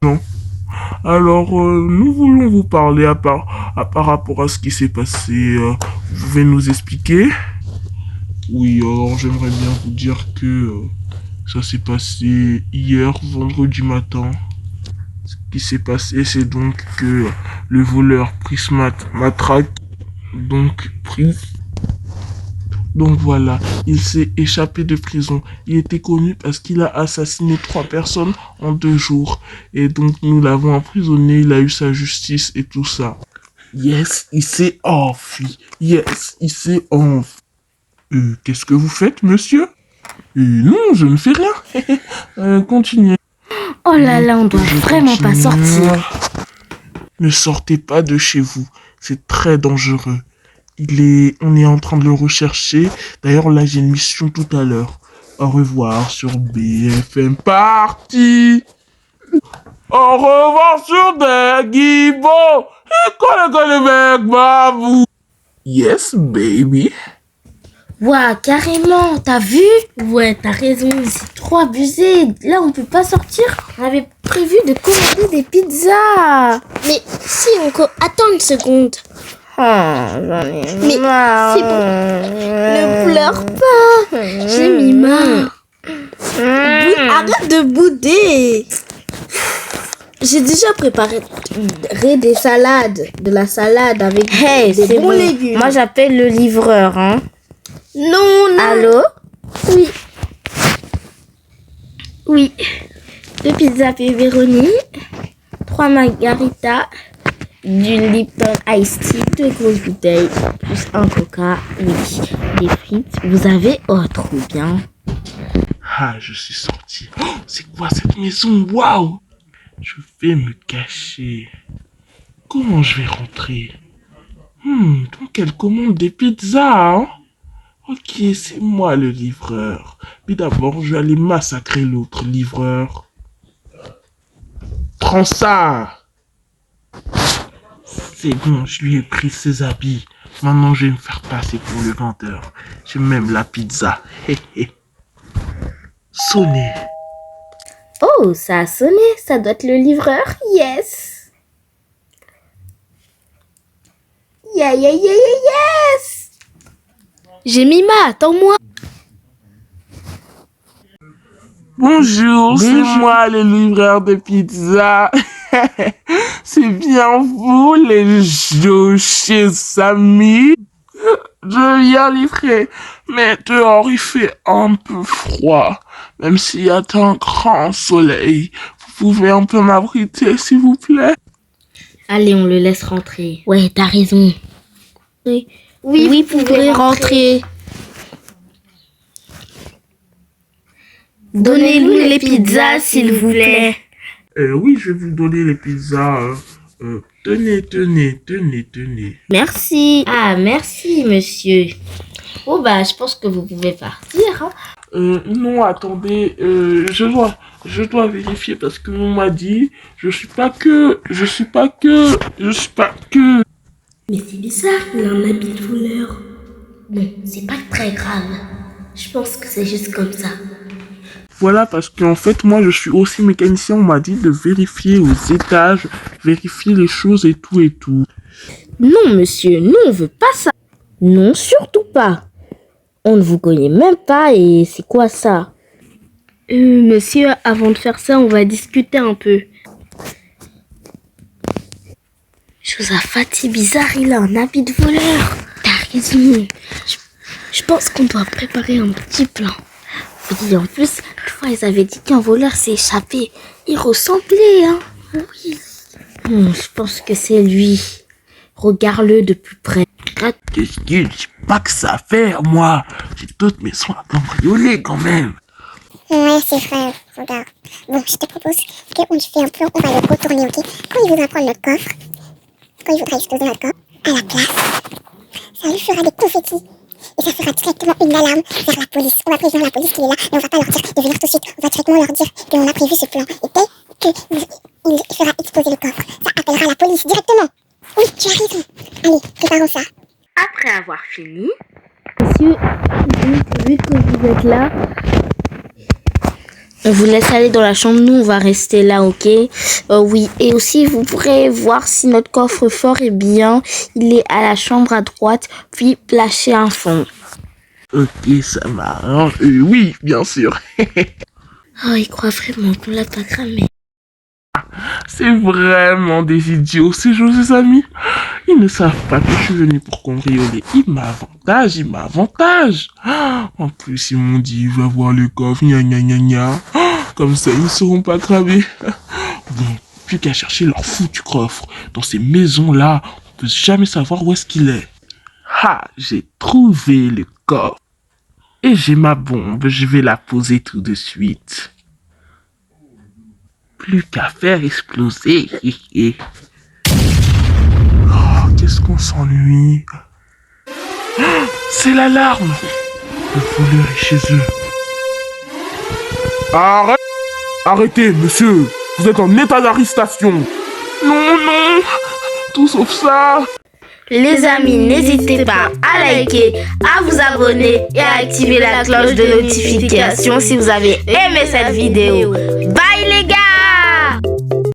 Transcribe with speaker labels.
Speaker 1: Non. Alors, nous voulons vous parler par rapport à ce qui s'est passé. Vous pouvez nous expliquer? Oui, alors j'aimerais bien vous dire que ça s'est passé hier, vendredi matin. Ce qui s'est passé, c'est donc que le voleur Prismat Matraque, donc pris. Donc voilà, il s'est échappé de prison. Il était connu parce qu'il a assassiné 3 personnes en 2 jours. Et donc nous l'avons emprisonné, il a eu sa justice et tout ça. Yes, il s'est enfui. Yes, il s'est enfui. Qu'est-ce que vous faites, monsieur? Non, je ne fais rien. Continuez.
Speaker 2: Oh là là, on doit
Speaker 1: Je
Speaker 2: vraiment pas
Speaker 1: continue.
Speaker 2: sortir.
Speaker 1: Ne sortez pas de chez vous. C'est très dangereux. On est en train de le rechercher. D'ailleurs, là, j'ai une mission tout à l'heure. Au revoir sur BFM Party. Au revoir sur des guibots. Et colle mec, vous. Yes, baby.
Speaker 2: Ouah, carrément, t'as vu? Ouais, t'as raison, c'est trop abusé. Là, on peut pas sortir. On avait prévu de commander des pizzas.
Speaker 3: Mais si Attends une seconde.
Speaker 2: J'en ai
Speaker 3: Mais
Speaker 2: marre.
Speaker 3: c'est bon. Ne pleure pas. J'ai mis marre. Arrête de bouder. J'ai déjà préparé des salades. De la salade avec
Speaker 2: Hey,
Speaker 3: des
Speaker 2: c'est
Speaker 3: bons
Speaker 2: bon.
Speaker 3: légumes.
Speaker 2: Moi, j'appelle le livreur, hein.
Speaker 3: Non.
Speaker 2: Allô?
Speaker 3: Oui.
Speaker 2: Oui. 2 pizzas pepperoni, 3 margaritas, du Lipton Ice Tea, 2 grosses bouteilles, plus un coca, oui, des frites. Vous avez? Oh, trop bien.
Speaker 1: Ah, je suis sorti. Oh, c'est quoi cette maison? Waouh! Je vais me cacher. Comment je vais rentrer? Donc elle commande des pizzas, hein? Ok, c'est moi le livreur. Mais d'abord, je vais aller massacrer l'autre livreur. Prends ça! C'est bon, je lui ai pris ses habits. Maintenant, je vais me faire passer pour le vendeur. J'ai même la pizza. Hé hé. Sonnez.
Speaker 2: Oh, ça a sonné, ça doit être le livreur. Yes! Yes!
Speaker 3: Jemima, attends-moi.
Speaker 1: Bonjour, c'est moi le livreur de pizza. C'est bien vous, les chez Samy. Je viens livrer, mais dehors il fait un peu froid, même s'il y a un grand soleil. Vous pouvez un peu m'abriter, s'il vous plaît?
Speaker 2: Allez, on le laisse rentrer. Ouais, t'as raison.
Speaker 3: Oui,
Speaker 2: vous
Speaker 3: vous pourrez rentrer.
Speaker 2: Donnez-nous les pizzas, s'il vous plaît.
Speaker 1: Oui, je vais vous donner les pizzas. Tenez.
Speaker 2: Merci. Ah, merci, monsieur. Oh, bah, je pense que vous pouvez partir, hein.
Speaker 1: Non, attendez, je dois vérifier parce que on m'a dit, je suis pas que.
Speaker 3: Mais c'est bizarre, il a un habit de voleur. Bon, c'est pas très grave. Je pense que c'est juste comme ça.
Speaker 1: Voilà, parce qu'en fait, moi, je suis aussi mécanicien, on m'a dit de vérifier aux étages, vérifier les choses et tout et tout.
Speaker 2: Non, monsieur, nous, on veut pas ça. Non, surtout pas. On ne vous connaît même pas et c'est quoi ça?
Speaker 3: Monsieur, avant de faire ça, on va discuter un peu. Josaphat, bizarre, il a un habit de voleur. T'as raison. Je pense qu'on doit préparer un petit plan.
Speaker 2: Oui, en plus, une fois, ils avaient dit qu'un voleur s'est échappé. Il ressemblait, hein.
Speaker 3: Oui.
Speaker 2: Je pense que c'est lui. Regarde-le de plus près.
Speaker 1: Qu'est-ce qu'il j'ai pas que ça à faire, moi. J'ai d'autres maisons à cambrioler quand même.
Speaker 4: Ouais, c'est vrai, regarde. Bon, je te propose qu'on fait un plan, on va le retourner, ok? Quand il voudra prendre notre coffre, quand il voudra exploser notre coffre, à la place, ça lui fera des confettis. Et ça fera directement une alarme vers la police. On va prévenir la police qu'il est là, et on va pas leur dire de venir tout de suite. On va directement leur dire qu'on a prévu ce plan. Et dès qu'il fera exploser le coffre, ça appellera la police directement. Oui, tu as raison. Allez, préparons ça.
Speaker 2: Après avoir fini, monsieur, vu que vous êtes là, On vous laisse aller dans la chambre, nous on va rester là, ok? Oui, et aussi vous pourrez voir si notre coffre-fort est bien. Il est à la chambre à droite, puis placé en fond.
Speaker 1: Ok, ça m'arrange. Oui, bien sûr.
Speaker 2: Oh, il croit vraiment qu'on l'a pas cramé.
Speaker 1: C'est vraiment des idiots, ces José amis. Ils ne savent pas que je suis venu pour cambrioler. Ils m'avantagent. En plus, ils m'ont dit, va voir le coffre, gna gna gna gna. Comme ça, ils ne seront pas cramés. Bon, plus qu'à chercher leur foutu coffre. Dans ces maisons-là, on ne peut jamais savoir où est-ce qu'il est. J'ai trouvé le coffre. Et j'ai ma bombe, je vais la poser tout de suite. Plus qu'à faire exploser. Qu'est-ce qu'on s'ennuie. C'est l'alarme. Le voleur est chez eux. Arrêtez, monsieur. Vous êtes en état d'arrestation. Non. Tout sauf ça.
Speaker 2: Les amis, n'hésitez pas à liker, à vous abonner et à activer la cloche de notification si vous avez aimé cette vidéo.